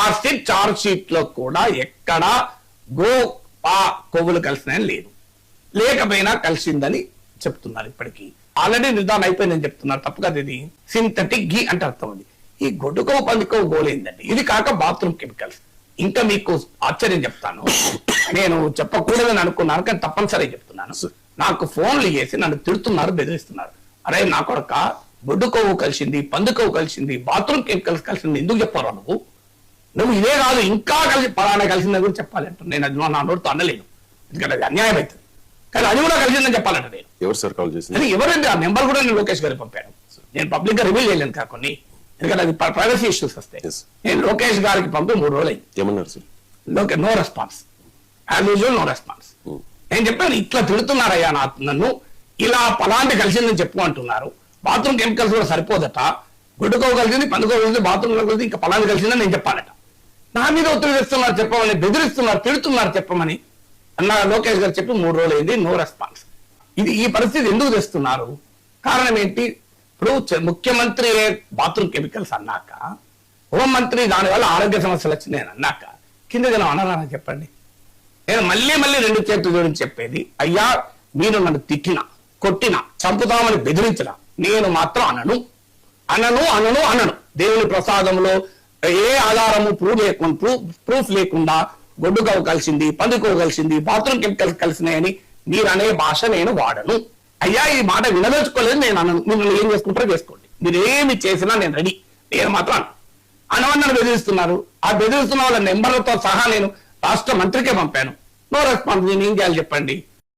ఆ charge sheet లో కూడా ఎక్కడ గో కొవ్వులు కలిసినాయని లేదు, లేకపోయినా కలిసిందని చెప్తున్నారు. ఇప్పటికీ ఆల్రెడీ నిర్ధారణ అయిపోయిందని చెప్తున్నారు. తప్పు కదా, ఇది సింథటిక్ ఘీ అంటే అర్థం ఉంది. ఈ గొడ్డుకోవు పందికోవు గోలేందండి. ఇది కాక బాత్రూమ్ కెమికల్స్. ఇంకా మీకు ఆశ్చర్యం చెప్తాను, నేను చెప్పకూడదని అనుకున్నాను కానీ తప్పనిసరిగా చెప్తున్నాను. నాకు ఫోన్లు చేసి నన్ను తిడుతున్నారు, బెదిరిస్తున్నారు. అరే నా కొడుక, గొడ్డు కొవ్వు కలిసింది, పంది కొవ్వు కలిసింది, బాత్రూమ్ కెమికల్స్ కలిసింది, ఎందుకు చెప్పారు నువ్వు ఇదే కాదు ఇంకా కలిసి పలానా కలిసిందని కూడా చెప్పాలి అంట. నేను అది నా నోటితో అనలేను, ఎందుకంటే అది అన్యాయం అవుతుంది. కానీ అది కూడా కలిసిందని చెప్పాలంట. నేను ఎవరు సార్ కాల్ చేసింది? ఎవరంటే ఆ నెంబర్ కూడా నేను లోకేష్ గారికి పంపాను. నేను పబ్లిక్ గా రివీల్ చేయలేను కాకుండా, ఎందుకంటే అది ప్రైవసీ ఇష్యూస్ వస్తాయి. నేను లోకేష్ గారికి పంపి 3 రోజులు అయింది. ఏమన్నారు sir? No response, as usual no response. నేను చెప్పాను, ఇట్లా తిడుతున్నారయ్యా నన్ను, ఇలా పలాంటి కలిసిందని చెప్పు అంటున్నారు. బాత్రూమ్ కెమికల్స్ కూడా సరిపోదట, గుడ్డుకోవు కలిసింది, పందుకోవు కలిసింది, బాత్రూమ్ కలిసింది, ఇంకా పలాంటి కలిసిందని నేను చెప్పాలట. నా మీద ఒత్తిడి తెస్తున్నారు చెప్పమని, బెదిరిస్తున్నారు, తిడుతున్నారు చెప్పమని అన్న లోకేష్ గారు చెప్పి 3 రోజులు అయింది, నో రెస్పాన్స్. ఈ పరిస్థితి ఎందుకు తెస్తున్నారు? కారణం ఏంటి? ఇప్పుడు ముఖ్యమంత్రి బాత్రూమ్ కెమికల్స్ అన్నాక, హోంమంత్రి దానివల్ల ఆరోగ్య సమస్యలు వచ్చినాయి అన్నాక కింద జనం అనరా చెప్పండి? నేను మళ్ళీ 2 చేతులు జోడించి చెప్పేది, అయ్యా మీరు నన్ను తిట్టినా, కొట్టినా, చంపుతామని బెదిరించినా నేను మాత్రం అనను. దేవుని ప్రసాదంలో ఏ ఆధారము ప్రూఫ్ లేకుండా గొడ్డుకోవు కలిసింది, పందికోవు కలిసింది, బాత్రూమ్ కెమికల్స్ కలిసినాయని మీరు అనే భాష నేను వాడను. అయ్యా ఈ మాట వినదలుచుకోలేదు, నేను అనను. మిమ్మల్ని ఏం చేసుకుంటారో చేసుకోండి, మీరు ఏమి చేసినా నేను రెడీ. నేను మాత్రం అనవన్నను బెదిరిస్తున్నారు. ఆ బెదిరిస్తున్న వాళ్ళ నెంబర్లతో సహా నేను రాష్ట్ర మంత్రికే పంపాను, నో రెస్పాన్స్. నేను ఏం చేయాలి చెప్పండి?